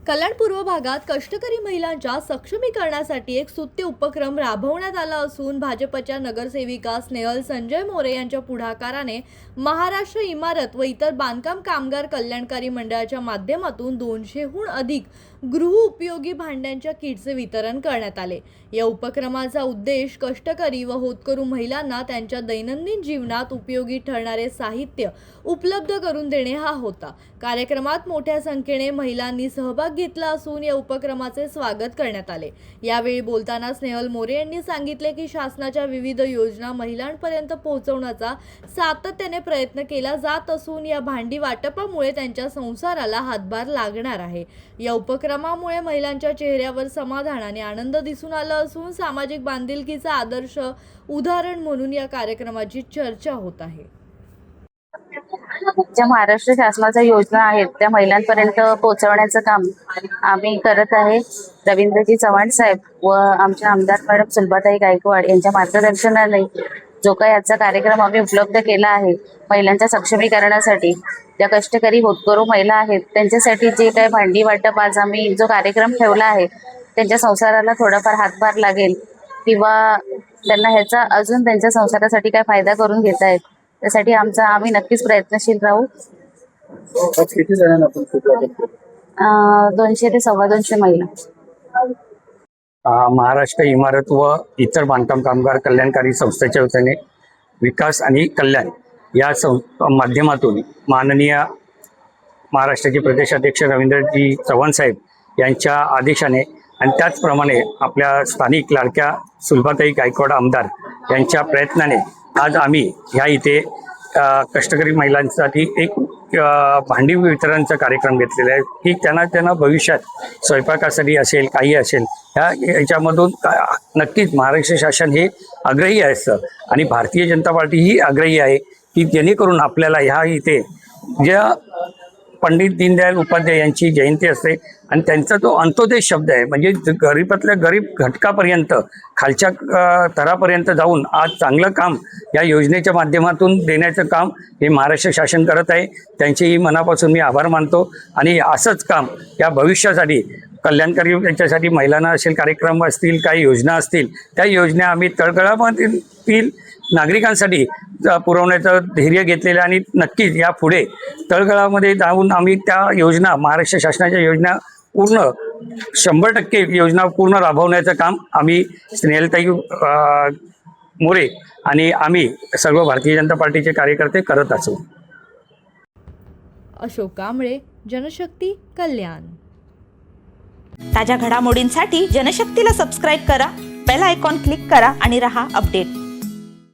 कल्याण पूर्व भागात कष्टकरी महिलांच्या सक्षमीकरणासाठी एक स्तुत्य उपक्रम राबवण्यात आला असून भाजपच्या नगरसेविका स्नेहल संजय मोरे यांच्या पुढाकाराने महाराष्ट्र इमारत व इतर बांधकाम कामगार कल्याणकारी मंडळाच्या माध्यमातून 200हून अधिक गृहउपयोगी भांड्यांच्या किटचे वितरण करण्यात आले। या उपक्रमाचा उद्देश कष्टकरी व होतकरू महिलांना त्यांच्या दैनंदिन जीवनात उपयोगी ठरणारे साहित्य उपलब्ध करून देणे हा होता। कार्यक्रमात मोठ्या संख्येने महिलांनी सहभाग घेतला असून या उपक्रमाचे स्वागत करण्यात आले। यावेळी बोलताना स्नेहल मोरे यांनी सांगितले की शासनाच्या विविध योजना महिलांपर्यंत पोहोचवण्याचा सातत्याने प्रयत्न केला जात असून या भांडी वाटपामुळे त्यांच्या संसाराला हातभार लागणार आहे। या उपक्रमामुळे महिलांच्या चेहऱ्यावर समाधान आणि आनंद दिसून आला असून सामाजिक बांधिलकीचा आदर्श उदाहरण म्हणून या कार्यक्रमाची चर्चा होत आहे। ज्या महाराष्ट्र शासनाच्या योजना आहेत त्या महिलांपर्यंत पोहोचवण्याचं काम आम्ही करत आहे। रवींद्रजी चव्हाण साहेब व आमच्या आमदार मॅडम सुलभाताई गायकवाड यांच्या मार्गदर्शनाने जो काही आजचा कार्यक्रम आम्ही उपलब्ध केला आहे महिलांच्या सक्षमीकरणासाठी, ज्या कष्टकरी होतकरू महिला आहेत त्यांच्यासाठी जे काही भांडी वाटप आज आम्ही जो कार्यक्रम ठेवला आहे त्यांच्या संसाराला थोडाफार हातभार लागेल किंवा त्यांना ह्याचा अजून त्यांच्या संसारासाठी काय फायदा करून घेता येईल त्यासाठी आम्ही नक्कीच प्रयत्नशील राहू। किती जणांना आपण 200 ते 250 महिला। महाराष्ट्र इमारत व इतर बांधकाम कामगार कल्याणकारी संस्थेच्या वतीने विकास आणि कल्याण या माध्यमातून माननीय महाराष्ट्राचे प्रदेशाध्यक्ष रवींद्रजी चव्हाण साहेब यांच्या आदेशाने आणि त्याचप्रमाणे आपल्या स्थानिक लाडक्या सुलभाताई गायकवाड आमदार यांच्या प्रयत्नाने आज आम्ही ह्या इथे कष्टकरी महिलांसाठी एक भांडी वितरणचा कार्यक्रम घेतलेला आहे की त्यांना भविष्यात स्वयंपाकासाठी असेल काही असेल याच्यामधून नक्कीच महाराष्ट्र शासन हे आग्रही असतं आणि भारतीय जनता पार्टी ही आग्रही आहे की जेणेकरून आपल्याला ह्या इथे ज्या पंडित दीनदयाल उपाध्याय यांची जयंती असते आणि त्यांचा तो अंत्योदय शब्द आहे म्हणजे गरीबातल्या गरीब घटकापर्यंत खालच्या थरापर्यंत जाऊन आज चांगलं काम या योजनेच्या माध्यमातून देण्याचं काम हे महाराष्ट्र शासन करत आहे। त्यांचेही मनापासून मी आभार मानतो आणि असंच काम या भविष्यासाठी कल्याणकारी यांच्यासाठी महिलांना असेल कार्यक्रम असतील काही योजना असतील त्या योजना आम्ही तळगळामधील नागरिकांसाठी पुरवण्याचं धैर्य घेतलेलं आणि नक्कीच या पुढे तळगळामध्ये जाऊन आम्ही त्या योजना महाराष्ट्र शासनाच्या योजना पूर्ण 100% योजना पूर्ण राबवण्याचं काम आम्ही स्नेहलताई मोरे आणि आम्ही सर्व भारतीय जनता पार्टीचे कार्यकर्ते करत असू। अशोक कांबळे, जनशक्ती, कल्याण। ताज्या घडामोडींसाठी जनशक्तीला सबस्क्राईब करा, बेल आयकॉन क्लिक करा आणि रहा अपडेट।